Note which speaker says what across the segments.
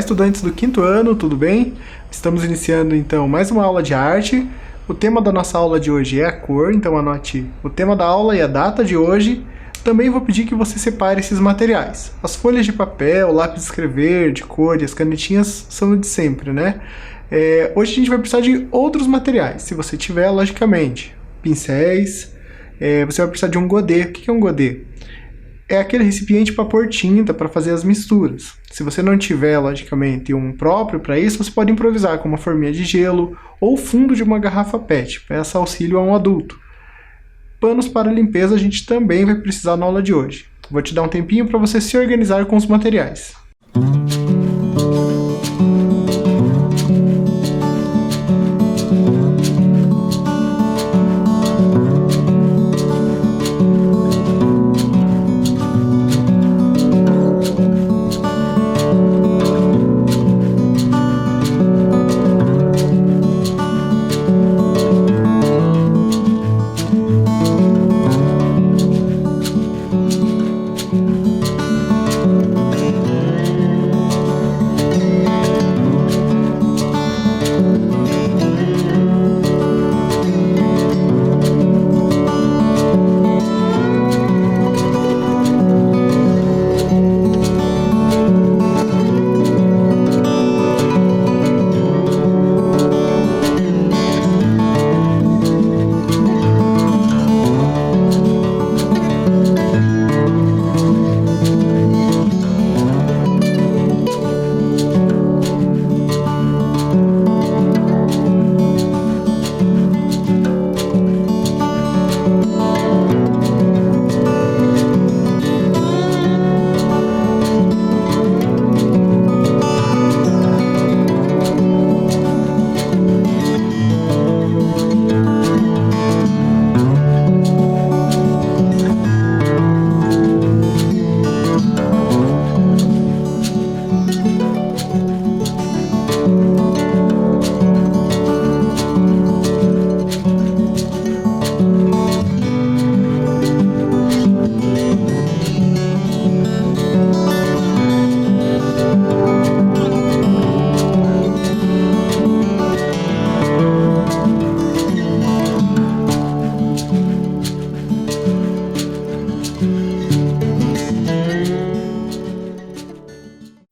Speaker 1: estudantes do quinto ano, tudo bem? Estamos iniciando então mais uma aula de arte. O tema da nossa aula de hoje é a cor, então anote o tema da aula e a data de hoje. Também vou pedir que você separe esses materiais. As folhas de papel, lápis de escrever, de cor e as canetinhas são de sempre, né? Hoje a gente vai precisar de outros materiais, se você tiver, logicamente. Pincéis, você vai precisar de um godê. O que é um godê? É aquele recipiente para pôr tinta, para fazer as misturas. Se você não tiver, logicamente, um próprio para isso, você pode improvisar com uma forminha de gelo ou fundo de uma garrafa PET. Peça auxílio a um adulto. Panos para limpeza a gente também vai precisar na aula de hoje. Vou te dar um tempinho para você se organizar com os materiais.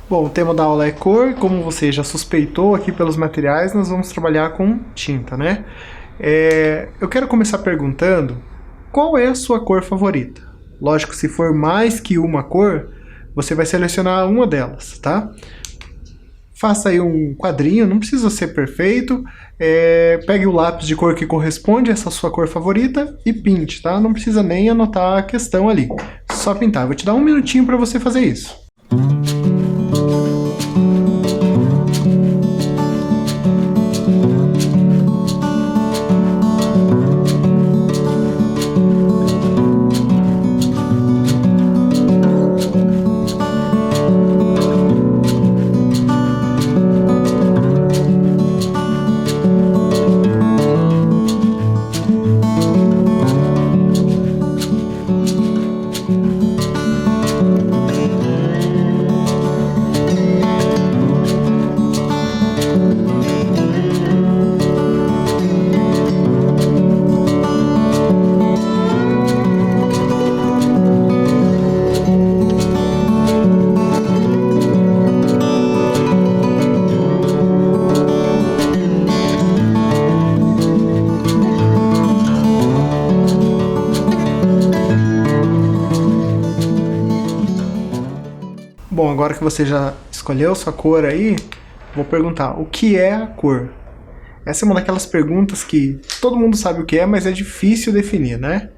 Speaker 1: Bom, o tema da aula é cor. Como você já suspeitou aqui pelos materiais, nós vamos trabalhar com tinta, né? Eu quero começar perguntando qual é a sua cor favorita. Lógico, se for mais que uma cor, você vai selecionar uma delas, tá? Faça aí um quadrinho, não precisa ser perfeito. Pegue o lápis de cor que corresponde a essa sua cor favorita e pinte, tá? Não precisa nem anotar a questão ali. Só pintar. Vou te dar um minutinho para você fazer isso. Bom, agora que você já escolheu sua cor aí, vou perguntar, o que é a cor? Essa é uma daquelas perguntas que todo mundo sabe o que é, mas é difícil definir, né?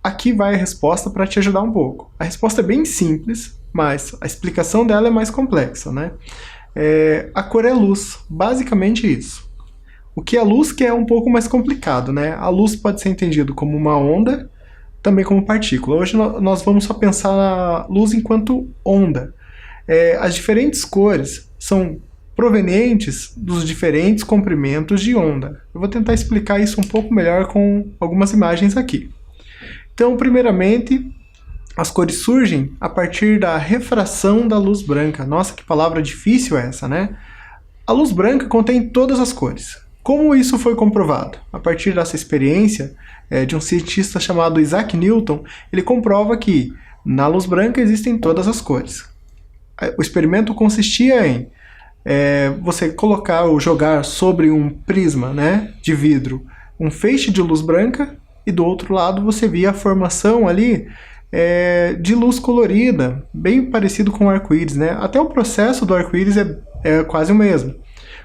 Speaker 1: Aqui vai a resposta para te ajudar um pouco. A resposta é bem simples, mas a explicação dela é mais complexa, né? A cor é luz, basicamente isso. O que é luz que é um pouco mais complicado, né? A luz pode ser entendido como uma onda, também como partícula. Hoje nós vamos só pensar na luz enquanto onda. As diferentes cores são provenientes dos diferentes comprimentos de onda. Eu vou tentar explicar isso um pouco melhor com algumas imagens aqui. Então, primeiramente, as cores surgem a partir da refração da luz branca. Nossa, que palavra difícil é essa, né? A luz branca contém todas as cores. Como isso foi comprovado? A partir dessa experiência de um cientista chamado Isaac Newton, ele comprova que na luz branca existem todas as cores. O experimento consistia em você colocar ou jogar sobre um prisma, né, de vidro um feixe de luz branca e do outro lado você via a formação ali de luz colorida, bem parecido com o arco-íris, né? Até o processo do arco-íris é quase o mesmo.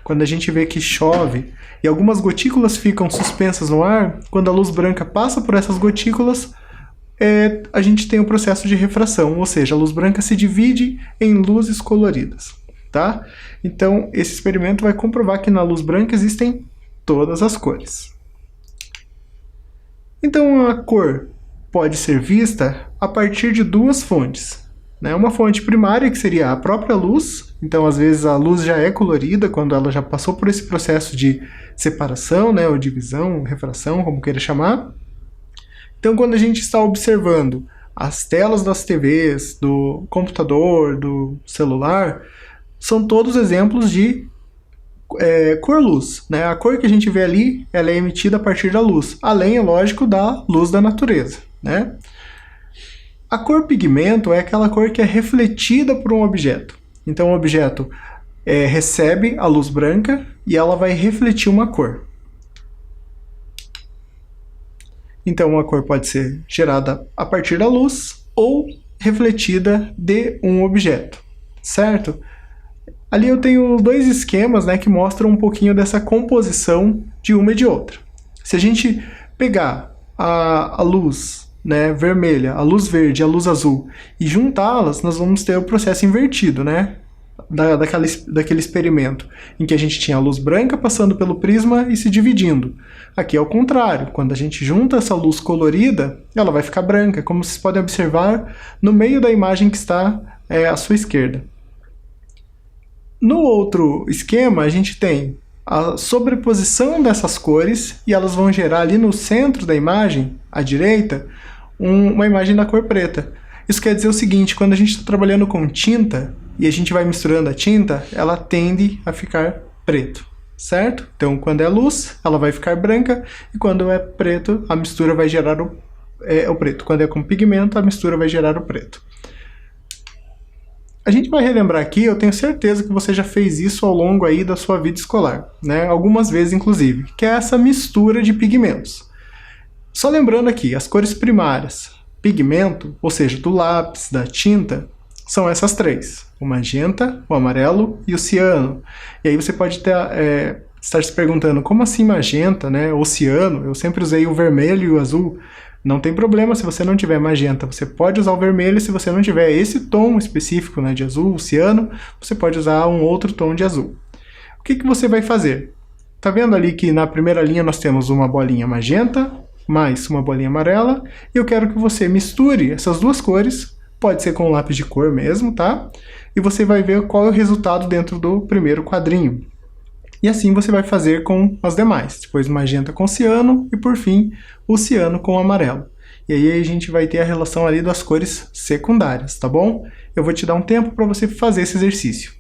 Speaker 1: Quando a gente vê que chove e algumas gotículas ficam suspensas no ar, quando a luz branca passa por essas gotículas, a gente tem o processo de refração, ou seja, a luz branca se divide em luzes coloridas, tá? Então, esse experimento vai comprovar que na luz branca existem todas as cores. Então, a cor pode ser vista a partir de duas fontes, né? Uma fonte primária, que seria a própria luz. Então, às vezes, a luz já é colorida quando ela já passou por esse processo de separação, né? Ou divisão, refração, como queira chamar. Então, quando a gente está observando as telas das TVs, do computador, do celular, são todos exemplos de cor-luz, né? A cor que a gente vê ali, ela é emitida a partir da luz, além, é lógico, da luz da natureza, né? A cor pigmento é aquela cor que é refletida por um objeto. Então, o objeto recebe a luz branca e ela vai refletir uma cor. Então, uma cor pode ser gerada a partir da luz ou refletida de um objeto, certo? Ali eu tenho dois esquemas, né, que mostram um pouquinho dessa composição de uma e de outra. Se a gente pegar a luz, né, vermelha, a luz verde e a luz azul e juntá-las, nós vamos ter o processo invertido, né, daquele experimento, em que a gente tinha a luz branca passando pelo prisma e se dividindo. Aqui é o contrário, quando a gente junta essa luz colorida, ela vai ficar branca, como vocês podem observar no meio da imagem que está à sua esquerda. No outro esquema, a gente tem a sobreposição dessas cores e elas vão gerar ali no centro da imagem, à direita, uma imagem da cor preta. Isso quer dizer o seguinte, quando a gente está trabalhando com tinta e a gente vai misturando a tinta, ela tende a ficar preto, certo? Então, quando é luz, ela vai ficar branca e quando é preto, a mistura vai gerar o preto. Quando é com pigmento, a mistura vai gerar o preto. A gente vai relembrar aqui, eu tenho certeza que você já fez isso ao longo aí da sua vida escolar, né? Algumas vezes, inclusive, que é essa mistura de pigmentos. Só lembrando aqui, as cores primárias, pigmento, ou seja, do lápis, da tinta, são essas três: o magenta, o amarelo e o ciano. E aí você pode estar se perguntando, como assim magenta, né? Ou ciano? Eu sempre usei o vermelho e o azul. Não tem problema se você não tiver magenta, você pode usar o vermelho. Se você não tiver esse tom específico, né, de azul, ciano, você pode usar um outro tom de azul. O que você vai fazer? Tá vendo ali que na primeira linha nós temos uma bolinha magenta, mais uma bolinha amarela, e eu quero que você misture essas duas cores, pode ser com lápis de cor mesmo, tá? E você vai ver qual é o resultado dentro do primeiro quadrinho. E assim você vai fazer com as demais. Depois magenta com ciano e por fim o ciano com amarelo. E aí a gente vai ter a relação ali das cores secundárias, tá bom? Eu vou te dar um tempo para você fazer esse exercício.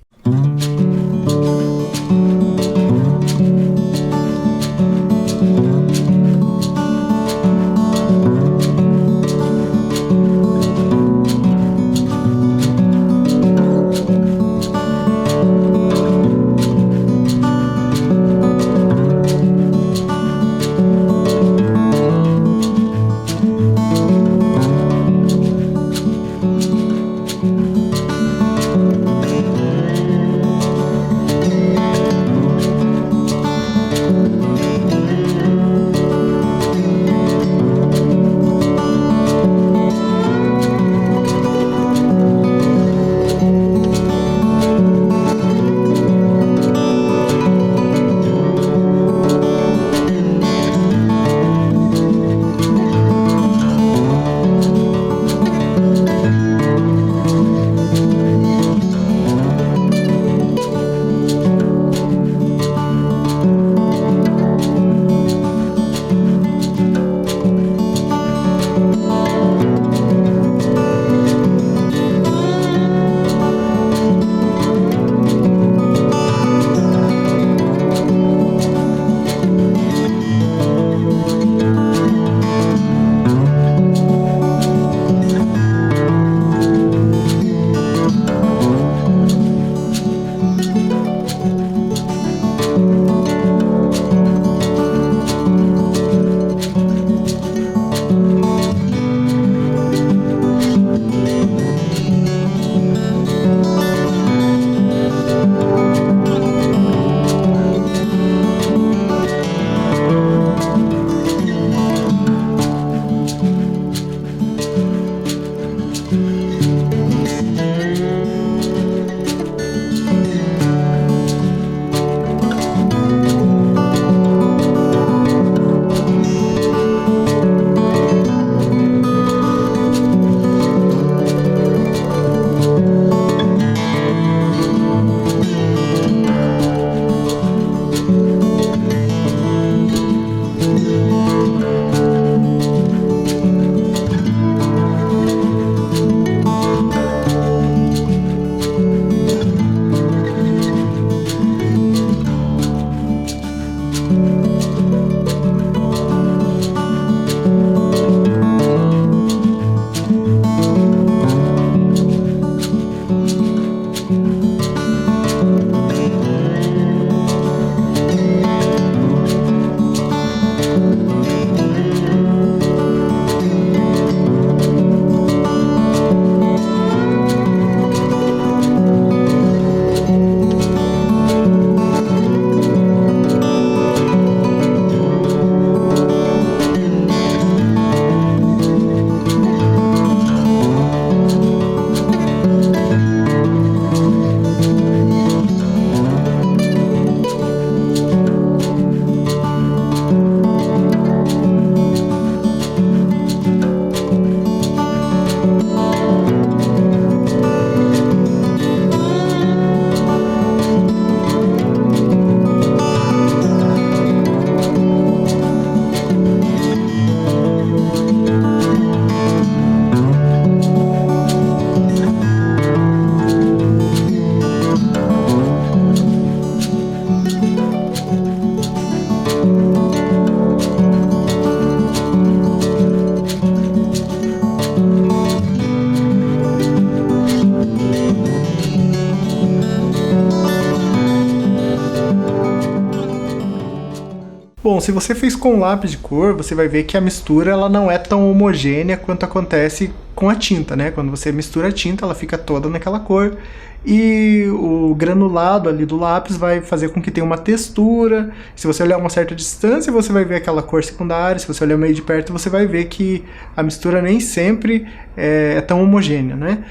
Speaker 1: Bom, se você fez com lápis de cor, você vai ver que a mistura ela não é tão homogênea quanto acontece com a tinta, né? Quando você mistura a tinta, ela fica toda naquela cor e o granulado ali do lápis vai fazer com que tenha uma textura. Se você olhar uma certa distância, você vai ver aquela cor secundária. Se você olhar meio de perto, você vai ver que a mistura nem sempre é tão homogênea, né?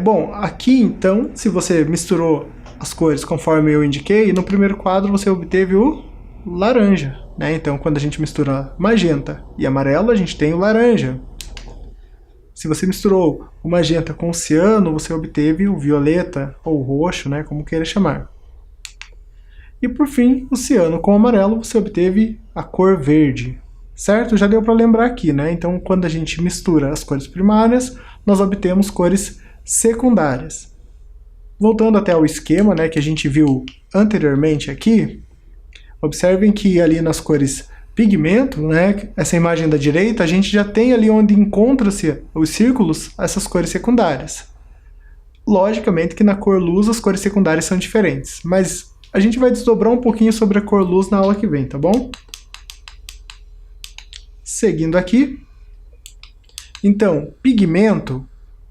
Speaker 1: Bom, aqui então, se você misturou as cores conforme eu indiquei, no primeiro quadro você obteve o laranja, né? Então, quando a gente mistura magenta e amarelo, a gente tem o laranja. Se você misturou o magenta com o ciano, você obteve o violeta ou o roxo, né? Como queira chamar. E por fim, o ciano com o amarelo, você obteve a cor verde. Certo? Já deu para lembrar aqui, né? Então, quando a gente mistura as cores primárias, nós obtemos cores secundárias. Voltando até ao esquema, né, que a gente viu anteriormente aqui, observem que ali nas cores pigmento, né, essa imagem da direita, a gente já tem ali onde encontra-se os círculos, essas cores secundárias. Logicamente que na cor luz as cores secundárias são diferentes, mas a gente vai desdobrar um pouquinho sobre a cor luz na aula que vem, tá bom? Seguindo aqui. Então, pigmento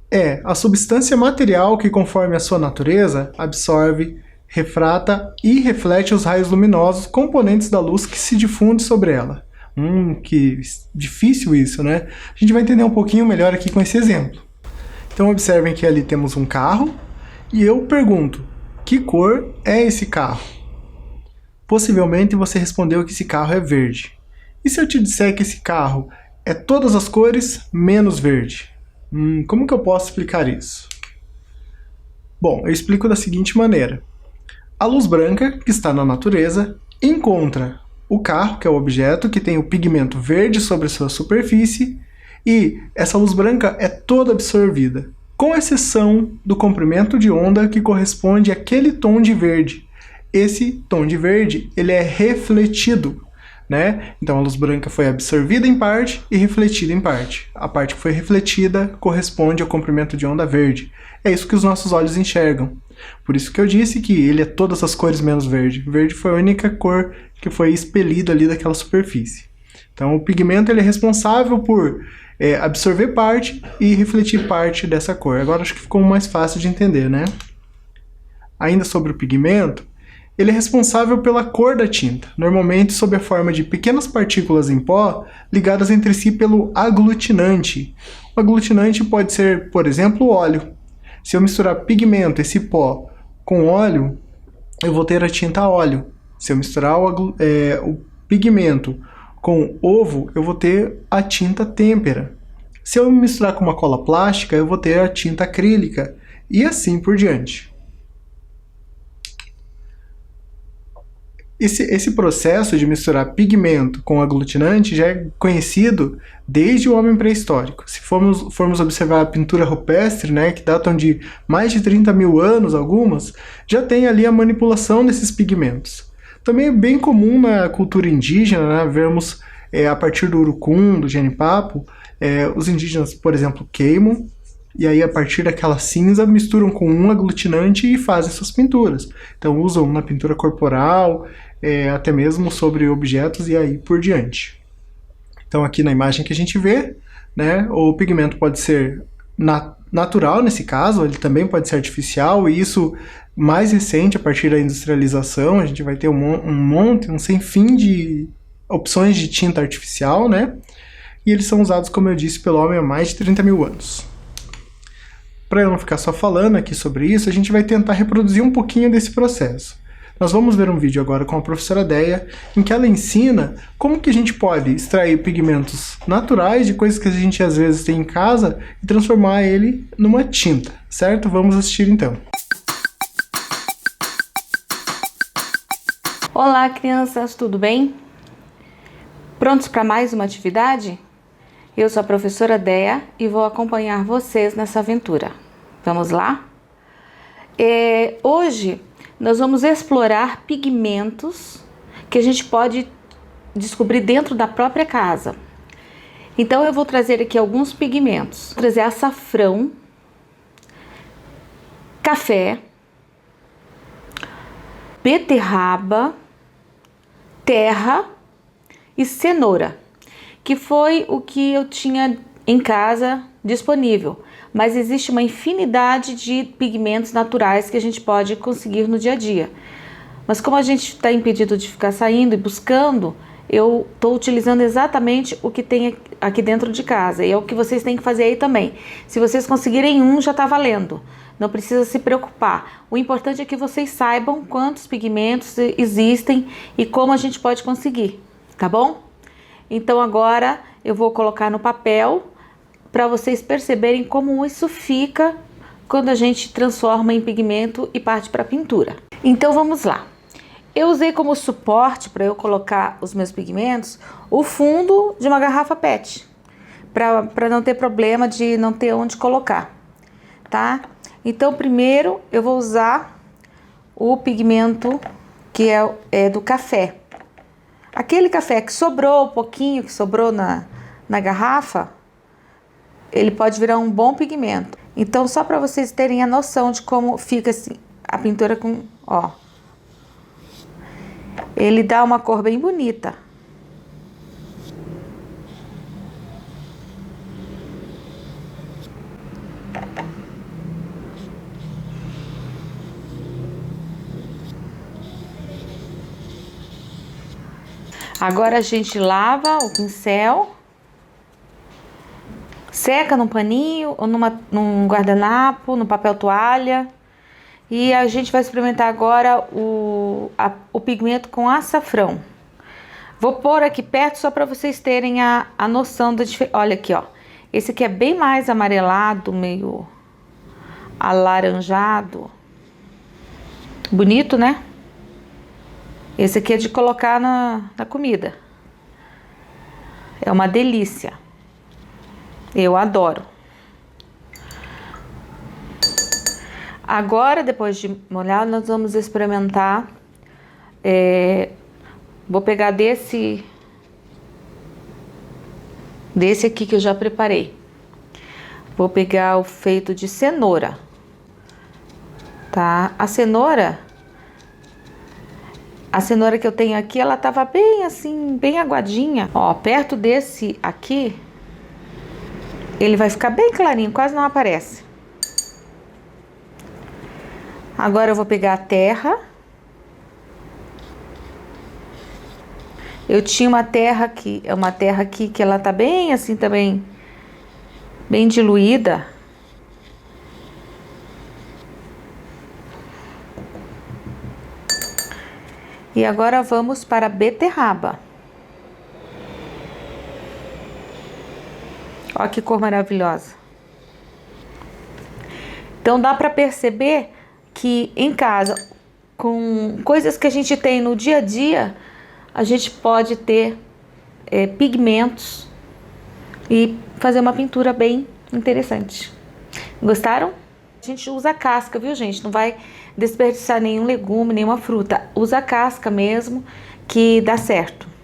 Speaker 1: é a substância material que, conforme a sua natureza, absorve, refrata e reflete os raios luminosos componentes da luz que se difunde sobre ela. Que difícil isso, né? A gente vai entender um pouquinho melhor aqui com esse exemplo. Então observem que ali temos um carro e eu pergunto, que cor é esse carro? Possivelmente você respondeu que esse carro é verde. E se eu te disser que esse carro é todas as cores menos verde? Como que eu posso explicar isso? Bom, eu explico da seguinte maneira. A luz branca, que está na natureza, encontra o carro, que é o objeto, que tem o pigmento verde sobre sua superfície, e essa luz branca é toda absorvida, com exceção do comprimento de onda que corresponde àquele tom de verde. Esse tom de verde, ele é refletido, né? Então a luz branca foi absorvida em parte e refletida em parte. A parte que foi refletida corresponde ao comprimento de onda verde. É isso que os nossos olhos enxergam. Por isso que eu disse que ele é todas as cores menos verde. Verde foi a única cor que foi expelida ali daquela superfície. Então o pigmento ele é responsável por absorver parte e refletir parte dessa cor. Agora acho que ficou mais fácil de entender, né? Ainda sobre o pigmento, ele é responsável pela cor da tinta, normalmente sob a forma de pequenas partículas em pó ligadas entre si pelo aglutinante. O aglutinante pode ser, por exemplo, o óleo. Se eu misturar pigmento, esse pó, com óleo, eu vou ter a tinta a óleo. Se eu misturar o pigmento com ovo, eu vou ter a tinta têmpera. Se eu misturar com uma cola plástica, eu vou ter a tinta acrílica, e assim por diante. Esse processo de misturar pigmento com aglutinante já é conhecido desde o homem pré-histórico. Se formos observar a pintura rupestre, né, que datam de mais de 30 mil anos, algumas, já tem ali a manipulação desses pigmentos. Também é bem comum na cultura indígena, né, vermos a partir do urucum, do jenipapo, os indígenas, por exemplo, queimam, e aí a partir daquela cinza misturam com um aglutinante e fazem suas pinturas. Então usam na pintura corporal, até mesmo sobre objetos e aí por diante. Então aqui na imagem que a gente vê, né, o pigmento pode ser natural nesse caso, ele também pode ser artificial, e isso mais recente, a partir da industrialização, a gente vai ter um sem fim de opções de tinta artificial, né? E eles são usados, como eu disse, pelo homem há mais de 30 mil anos. Para eu não ficar só falando aqui sobre isso, a gente vai tentar reproduzir um pouquinho desse processo. Nós vamos ver um vídeo agora com a professora Deia, em que ela ensina como que a gente pode extrair pigmentos naturais de coisas que a gente às vezes tem em casa e transformar ele numa tinta, certo? Vamos assistir então.
Speaker 2: Olá, crianças, tudo bem? Prontos para mais uma atividade? Eu sou a professora Deia e vou acompanhar vocês nessa aventura. Vamos lá? Hoje nós vamos explorar pigmentos que a gente pode descobrir dentro da própria casa. Então eu vou trazer aqui alguns pigmentos. Vou trazer açafrão, café, beterraba, terra e cenoura, que foi o que eu tinha em casa disponível. Mas existe uma infinidade de pigmentos naturais que a gente pode conseguir no dia a dia. Mas como a gente está impedido de ficar saindo e buscando, eu estou utilizando exatamente o que tem aqui dentro de casa. E é o que vocês têm que fazer aí também. Se vocês conseguirem um, já está valendo. Não precisa se preocupar. O importante é que vocês saibam quantos pigmentos existem e como a gente pode conseguir, tá bom? Então agora eu vou colocar no papel para vocês perceberem como isso fica quando a gente transforma em pigmento e parte para pintura. Então vamos lá. Eu usei como suporte para eu colocar os meus pigmentos o fundo de uma garrafa PET, para não ter problema de não ter onde colocar, tá? Então primeiro eu vou usar o pigmento que é do café. Aquele café que sobrou, um pouquinho que sobrou na garrafa, ele pode virar um bom pigmento. Então só para vocês terem a noção de como fica assim, a pintura com, ó. Ele dá uma cor bem bonita. Agora a gente lava o pincel, seca num paninho ou num guardanapo, no papel toalha. E a gente vai experimentar agora o pigmento com açafrão. Vou pôr aqui perto só para vocês terem a noção da diferença. Olha aqui, ó. Esse aqui é bem mais amarelado, meio alaranjado. Bonito, né? Esse aqui é de colocar na comida. É uma delícia. Eu adoro. Agora, depois de molhar, nós vamos experimentar. Vou pegar desse aqui que eu já preparei. Vou pegar o feito de cenoura, tá? A cenoura que eu tenho aqui, ela tava bem assim, bem aguadinha. Ó, perto desse aqui, ele vai ficar bem clarinho, quase não aparece. Agora eu vou pegar a terra. Eu tinha uma terra aqui que ela tá bem assim também, bem diluída. E agora vamos para a beterraba. Olha que cor maravilhosa. Então dá para perceber que em casa, com coisas que a gente tem no dia a dia, a gente pode ter pigmentos e fazer uma pintura bem interessante. Gostaram? A gente usa a casca, viu, gente? Não vai desperdiçar nenhum legume, nenhuma fruta. Usa a casca mesmo, que dá certo.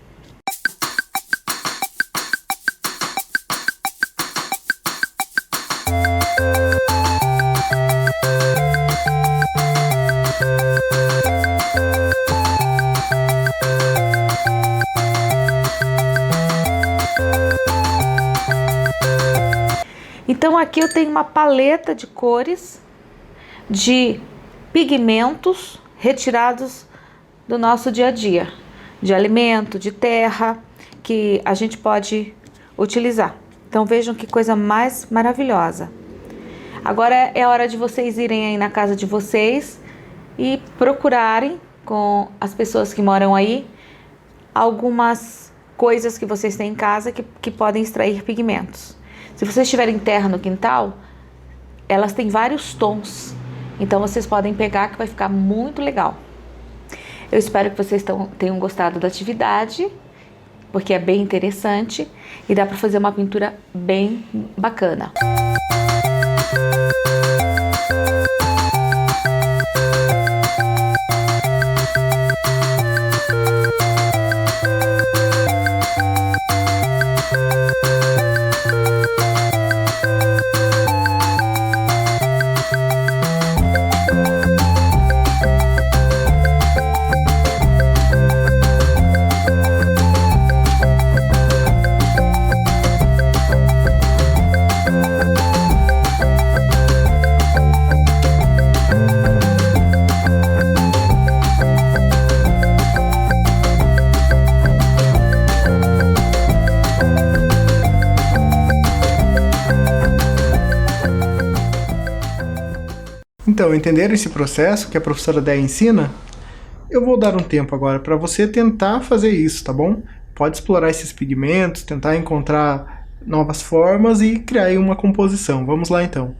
Speaker 2: Então aqui eu tenho uma paleta de cores, de pigmentos retirados do nosso dia a dia, de alimento, de terra, que a gente pode utilizar. Então vejam que coisa mais maravilhosa. Agora é hora de vocês irem aí na casa de vocês e procurarem com as pessoas que moram aí algumas coisas que vocês têm em casa que podem extrair pigmentos. Se vocês tiverem terra no quintal, elas têm vários tons, então vocês podem pegar que vai ficar muito legal. Eu espero que vocês tenham gostado da atividade, porque é bem interessante e dá para fazer uma pintura bem bacana.
Speaker 1: Então, entenderam esse processo que a professora Déia ensina? Eu vou dar um tempo agora para você tentar fazer isso, tá bom? Pode explorar esses pigmentos, tentar encontrar novas formas e criar aí uma composição. Vamos lá então.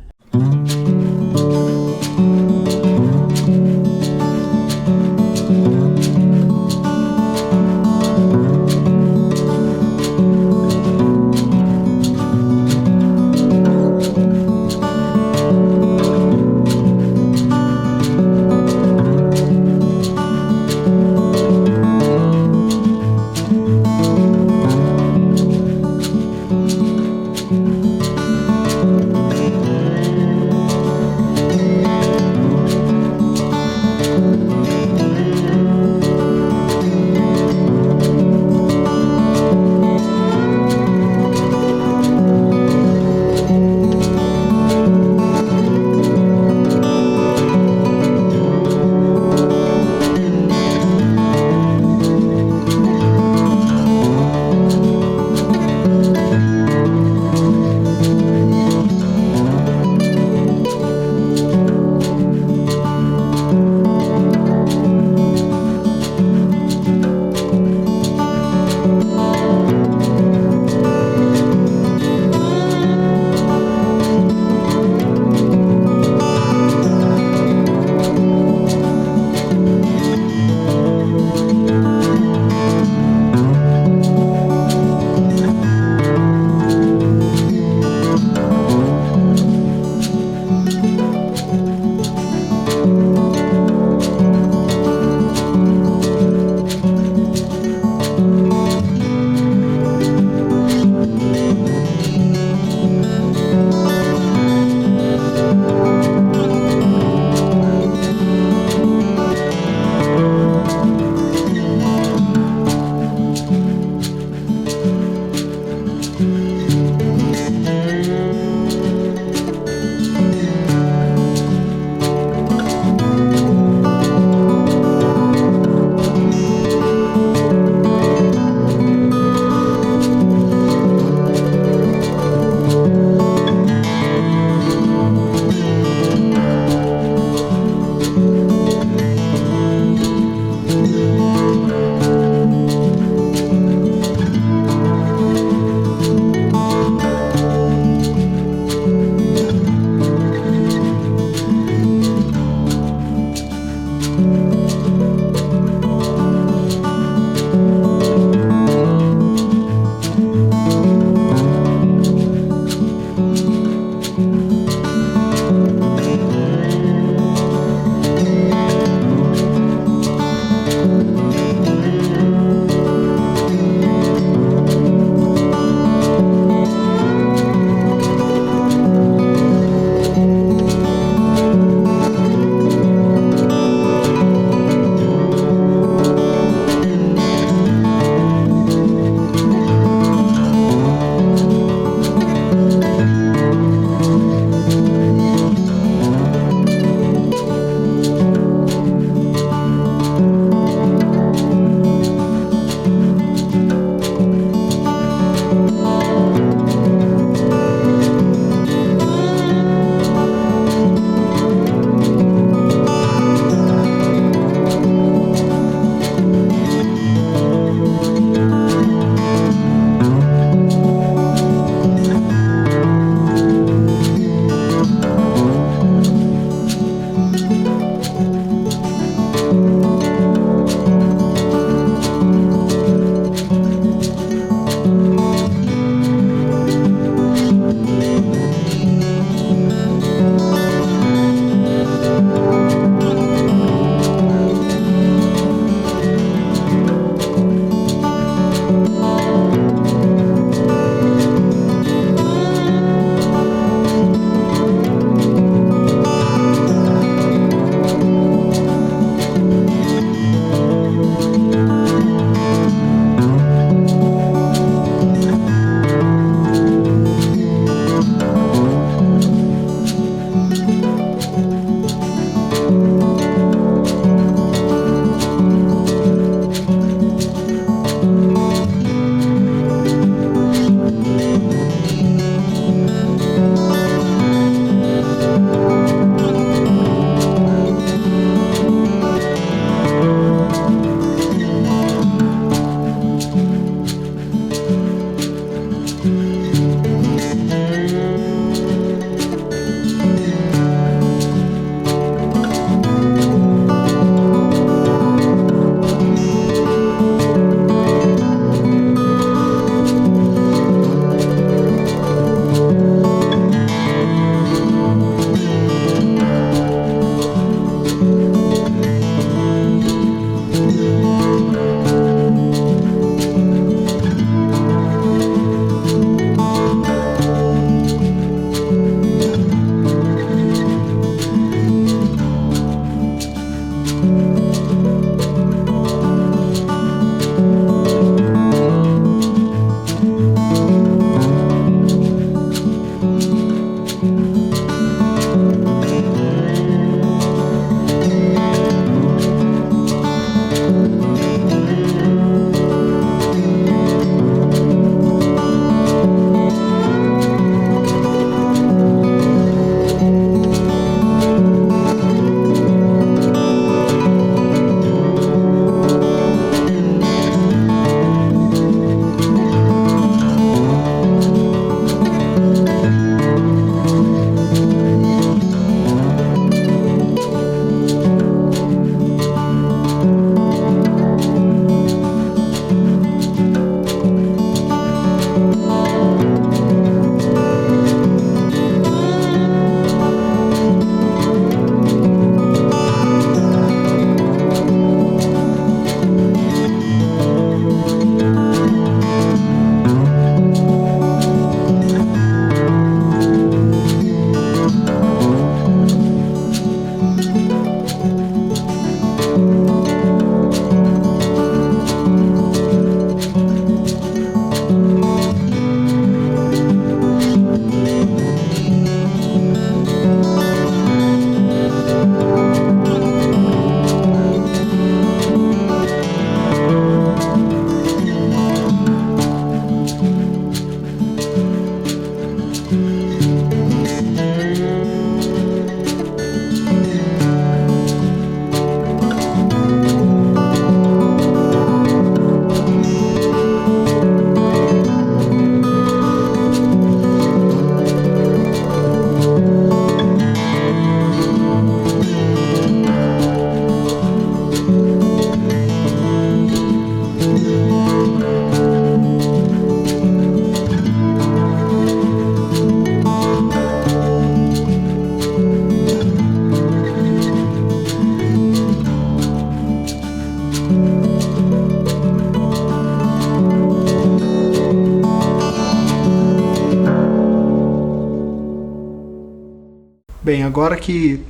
Speaker 1: Bem, agora que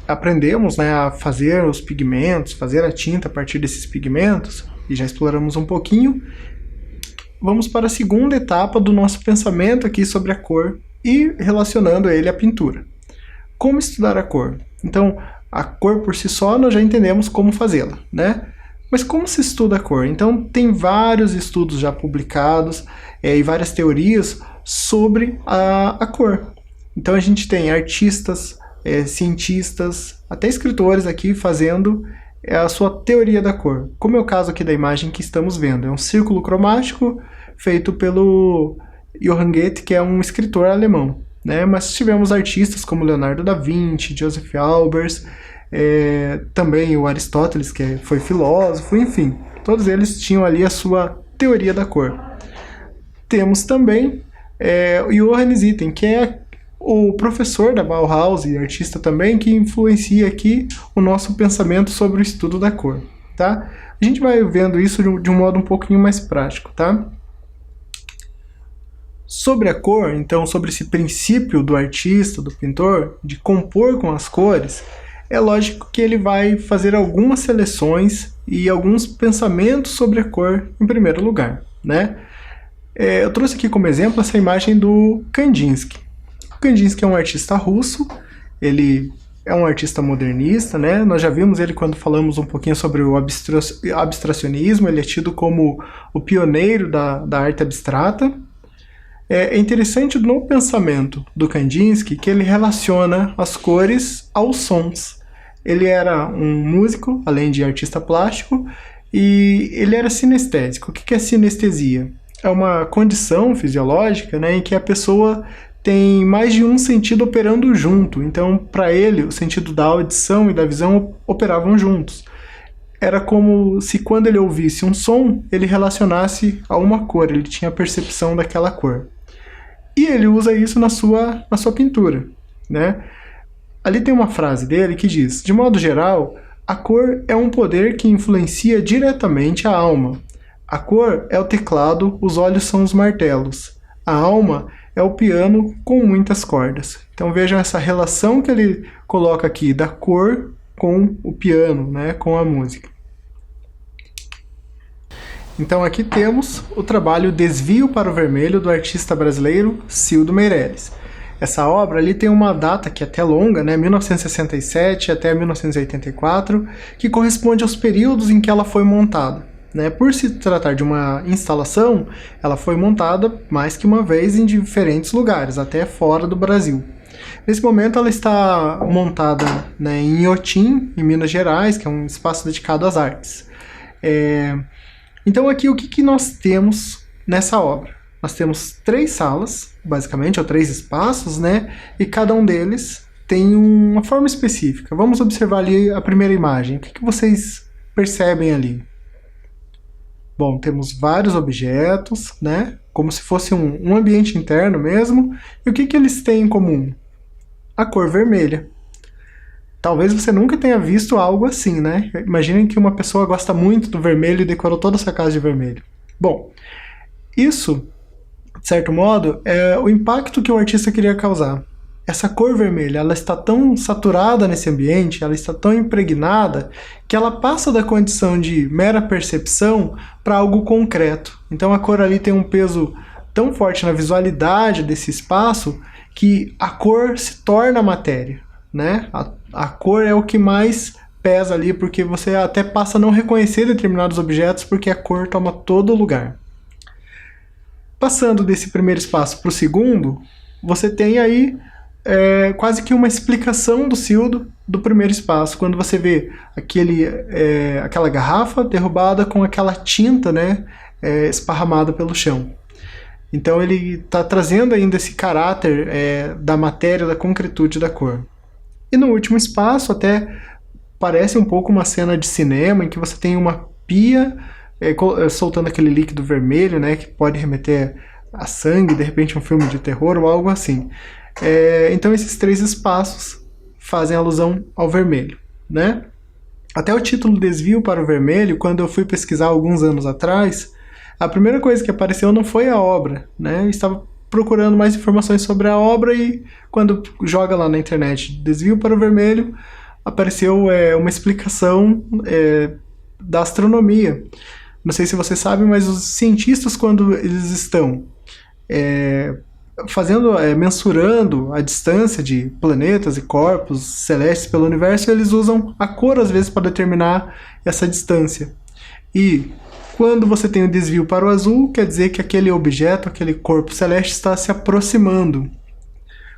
Speaker 1: aprendemos, né, a fazer os pigmentos, fazer a tinta a partir desses pigmentos, e já exploramos um pouquinho, vamos para a segunda etapa do nosso pensamento aqui sobre a cor e relacionando ele à pintura. Como estudar a cor? Então, a cor por si só nós já entendemos como fazê-la, né? Mas como se estuda a cor? Então, tem vários estudos já publicados e várias teorias sobre a cor. Então, a gente tem artistas, cientistas, até escritores aqui fazendo a sua teoria da cor. Como é o caso aqui da imagem que estamos vendo. É um círculo cromático feito pelo Johann Goethe, que é um escritor alemão, né? Mas tivemos artistas como Leonardo da Vinci, Joseph Albers, também o Aristóteles, que foi filósofo, enfim. Todos eles tinham ali a sua teoria da cor. Temos também o Johannes Itten, que é o professor da Bauhaus e artista também, que influencia aqui o nosso pensamento sobre o estudo da cor, tá? A gente vai vendo isso de um modo um pouquinho mais prático, tá? Sobre a cor, então, sobre esse princípio do artista, do pintor, de compor com as cores, é lógico que ele vai fazer algumas seleções e alguns pensamentos sobre a cor em primeiro lugar, né? Eu trouxe aqui como exemplo essa imagem do Kandinsky. Kandinsky é um artista russo, ele é um artista modernista, né? Nós já vimos ele quando falamos um pouquinho sobre o abstracionismo, ele é tido como o pioneiro da arte abstrata. É interessante no pensamento do Kandinsky que ele relaciona as cores aos sons. Ele era um músico, além de artista plástico, e ele era sinestésico. O que é sinestesia? É uma condição fisiológica, né, em que a pessoa tem mais de um sentido operando junto. Então, para ele, o sentido da audição e da visão operavam juntos. Era como se quando ele ouvisse um som, ele relacionasse a uma cor, ele tinha a percepção daquela cor. E ele usa isso na sua pintura, né? Ali tem uma frase dele que diz: de modo geral, a cor é um poder que influencia diretamente a alma. A cor é o teclado, os olhos são os martelos. A alma é o piano com muitas cordas. Então vejam essa relação que ele coloca aqui da cor com o piano, né, com a música. Então aqui temos o trabalho Desvio para o Vermelho do artista brasileiro Cildo Meireles. Essa obra ali tem uma data que é até longa, né, 1967 até 1984, que corresponde aos períodos em que ela foi montada. Né? Por se tratar de uma instalação, ela foi montada mais que uma vez em diferentes lugares, até fora do Brasil. Nesse momento ela está montada, né, em Inhotim, em Minas Gerais, que é um espaço dedicado às artes. Então aqui o que nós temos nessa obra? Nós temos 3 salas, basicamente, ou 3 espaços, né? E cada um deles tem uma forma específica. Vamos observar ali a primeira imagem. O que vocês percebem ali? Bom, temos vários objetos, né? Como se fosse um ambiente interno mesmo. E o que eles têm em comum? A cor vermelha. Talvez você nunca tenha visto algo assim, né? Imaginem que uma pessoa gosta muito do vermelho e decorou toda a sua casa de vermelho. Bom, isso, de certo modo, é o impacto que o artista queria causar. Essa cor vermelha, ela está tão saturada nesse ambiente, ela está tão impregnada, que ela passa da condição de mera percepção para algo concreto. Então a cor ali tem um peso tão forte na visualidade desse espaço, que a cor se torna matéria, né? A cor é o que mais pesa ali, porque você até passa a não reconhecer determinados objetos, porque a cor toma todo o lugar. Passando desse primeiro espaço para o segundo, você tem aí quase que uma explicação do Cildo do primeiro espaço, quando você vê aquela garrafa derrubada com aquela tinta, né, esparramada pelo chão. Então ele está trazendo ainda esse caráter da matéria, da concretude da cor. E no último espaço até parece um pouco uma cena de cinema, em que você tem uma pia soltando aquele líquido vermelho, né, que pode remeter a sangue, de repente um filme de terror ou algo assim. Então esses 3 espaços fazem alusão ao vermelho, né? Até o título Desvio para o Vermelho, quando eu fui pesquisar alguns anos atrás, a primeira coisa que apareceu não foi a obra, né? Eu estava procurando mais informações sobre a obra e quando joga lá na internet Desvio para o Vermelho, apareceu uma explicação da astronomia. Não sei se você sabe, mas os cientistas, quando eles estão mensurando a distância de planetas e corpos celestes pelo universo, eles usam a cor às vezes para determinar essa distância. E quando você tem o desvio para o azul, quer dizer que aquele objeto, aquele corpo celeste está se aproximando.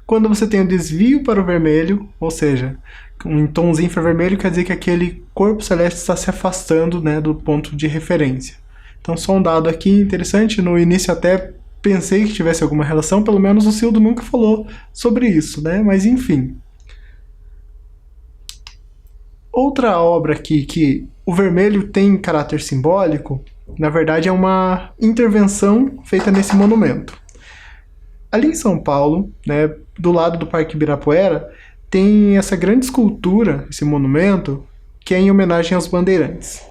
Speaker 1: Quando você tem o desvio para o vermelho, ou seja, um tomzinho infravermelho, quer dizer que aquele corpo celeste está se afastando, né, do ponto de referência. Então, só um dado aqui interessante. No início até pensei que tivesse alguma relação, pelo menos o Cildo nunca falou sobre isso, né? Mas enfim. Outra obra aqui que o vermelho tem caráter simbólico, na verdade é uma intervenção feita nesse monumento. Ali em São Paulo, né, do lado do Parque Ibirapuera, tem essa grande escultura, esse monumento, que é em homenagem aos bandeirantes.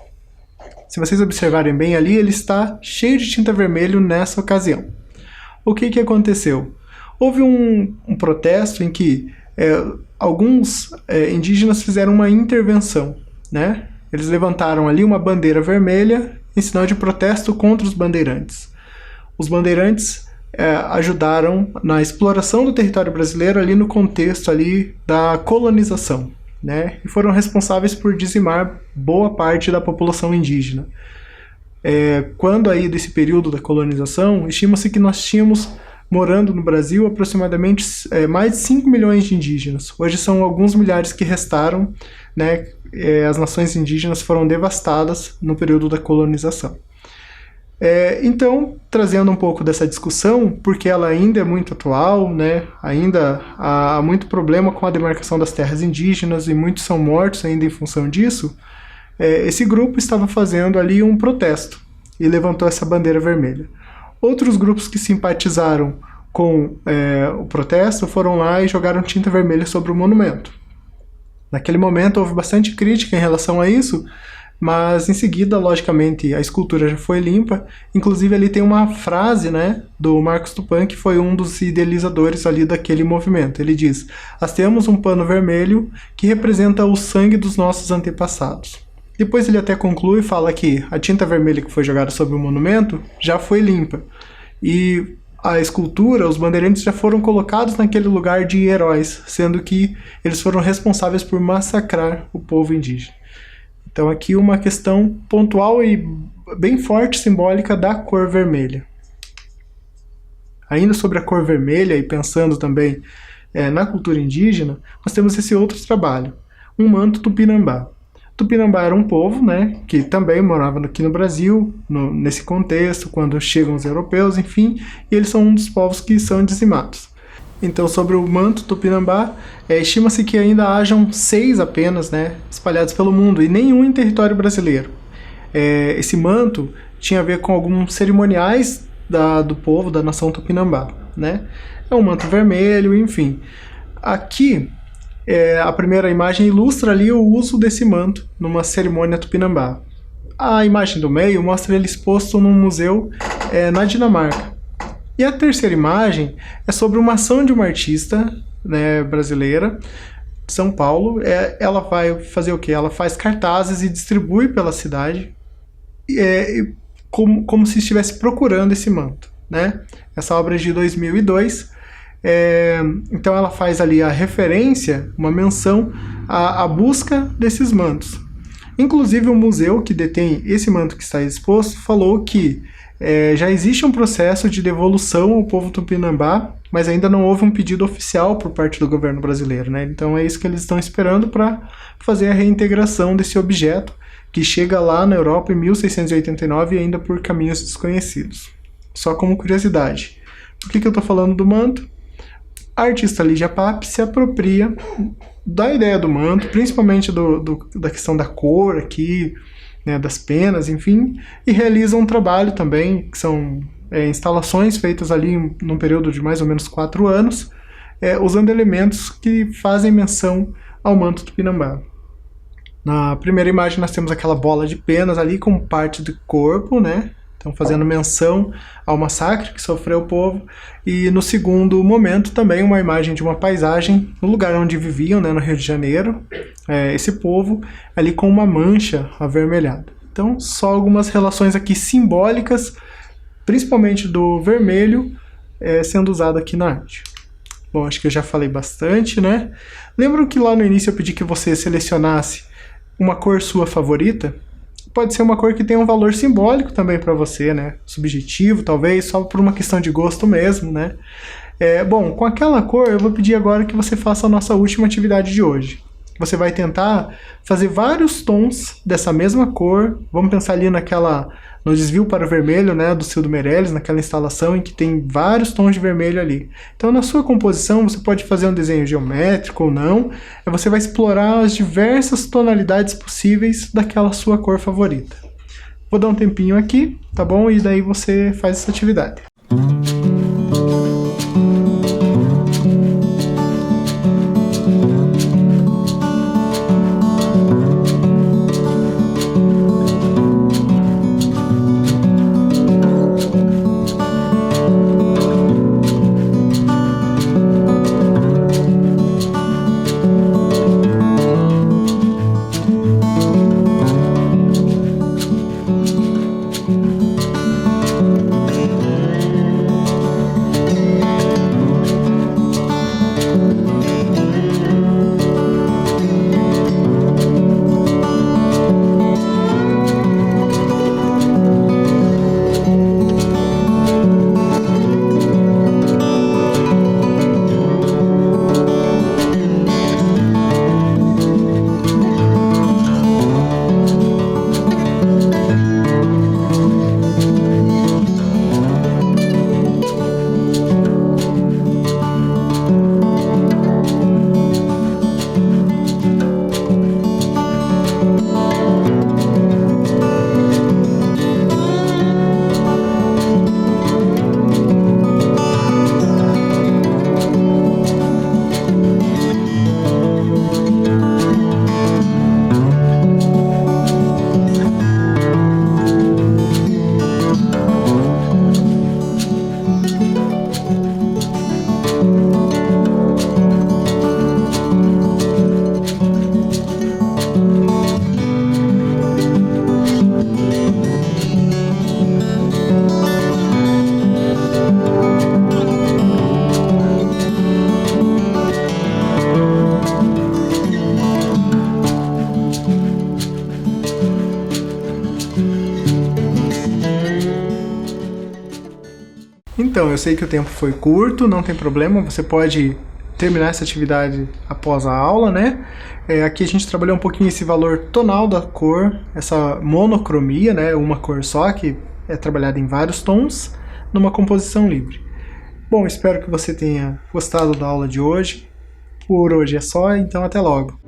Speaker 1: Se vocês observarem bem ali, ele está cheio de tinta vermelha nessa ocasião. O que aconteceu? Houve um protesto em que alguns indígenas fizeram uma intervenção, né? Eles levantaram ali uma bandeira vermelha em sinal de protesto contra os bandeirantes. Os bandeirantes ajudaram na exploração do território brasileiro ali no contexto ali da colonização, né? E foram responsáveis por dizimar boa parte da população indígena. Quando aí desse período da colonização, estima-se que nós tínhamos morando no Brasil aproximadamente mais de 5 milhões de indígenas. Hoje são alguns milhares que restaram, né? As nações indígenas foram devastadas no período da colonização. Então, trazendo um pouco dessa discussão, porque ela ainda é muito atual, né? Ainda há muito problema com a demarcação das terras indígenas e muitos são mortos ainda em função disso, esse grupo estava fazendo ali um protesto e levantou essa bandeira vermelha. Outros grupos que simpatizaram com o protesto foram lá e jogaram tinta vermelha sobre o monumento. Naquele momento houve bastante crítica em relação a isso, mas em seguida, logicamente, a escultura já foi limpa. Inclusive ali tem uma frase, né, do Marcos Tupã, que foi um dos idealizadores ali daquele movimento. Ele diz: "Hasteamos um pano vermelho que representa o sangue dos nossos antepassados." Depois ele até conclui e fala que a tinta vermelha que foi jogada sobre o monumento já foi limpa. E a escultura, os bandeirantes já foram colocados naquele lugar de heróis, sendo que eles foram responsáveis por massacrar o povo indígena. Então aqui uma questão pontual e bem forte, simbólica da cor vermelha. Ainda sobre a cor vermelha e pensando também na cultura indígena, nós temos esse outro trabalho, um manto tupinambá. Tupinambá era um povo, né, que também morava aqui no Brasil, nesse contexto, quando chegam os europeus, enfim, e eles são um dos povos que são dizimados. Então, sobre o manto tupinambá, estima-se que ainda hajam 6 apenas, né, espalhados pelo mundo, e nenhum em território brasileiro. Esse manto tinha a ver com alguns cerimoniais do povo, da nação tupinambá, né? É um manto vermelho, enfim. Aqui, a primeira imagem ilustra ali o uso desse manto numa cerimônia tupinambá. A imagem do meio mostra ele exposto num museu na Dinamarca. E a terceira imagem é sobre uma ação de uma artista, né, brasileira, de São Paulo. Ela vai fazer o quê? Ela faz cartazes e distribui pela cidade como se estivesse procurando esse manto, né? Essa obra é de 2002. Então ela faz ali a referência, uma menção à busca desses mantos. Inclusive o museu que detém esse manto que está exposto falou que já existe um processo de devolução ao povo tupinambá, mas ainda não houve um pedido oficial por parte do governo brasileiro, né? Então é isso que eles estão esperando para fazer a reintegração desse objeto que chega lá na Europa em 1689 e ainda por caminhos desconhecidos. Só como curiosidade. Por que eu estou falando do manto? A artista Lígia Pape se apropria da ideia do manto, principalmente da questão da cor aqui, né, das penas, enfim, e realiza um trabalho também, que são instalações feitas ali num período de mais ou menos 4 anos, usando elementos que fazem menção ao manto tupinambá. Na primeira imagem nós temos aquela bola de penas ali com parte do corpo, né? Então fazendo menção ao massacre que sofreu o povo. E no segundo momento também uma imagem de uma paisagem no lugar onde viviam, né, no Rio de Janeiro, esse povo ali com uma mancha avermelhada. Então só algumas relações aqui simbólicas, principalmente do vermelho, sendo usado aqui na arte. Bom, acho que eu já falei bastante, né? Lembram que lá no início eu pedi que você selecionasse uma cor sua favorita? Pode ser uma cor que tem um valor simbólico também para você, né? Subjetivo, talvez, só por uma questão de gosto mesmo, né? Bom, com aquela cor eu vou pedir agora que você faça a nossa última atividade de hoje. Você vai tentar fazer vários tons dessa mesma cor. Vamos pensar ali no desvio para o vermelho, né, do Cildo Meirelles, naquela instalação em que tem vários tons de vermelho ali. Então na sua composição você pode fazer um desenho geométrico ou não, você vai explorar as diversas tonalidades possíveis daquela sua cor favorita. Vou dar um tempinho aqui, tá bom? E daí você faz essa atividade. Então, eu sei que o tempo foi curto, não tem problema, você pode terminar essa atividade após a aula, né? Aqui a gente trabalhou um pouquinho esse valor tonal da cor, essa monocromia, né? Uma cor só, que é trabalhada em vários tons, numa composição livre. Bom, espero que você tenha gostado da aula de hoje. Por hoje é só, então até logo.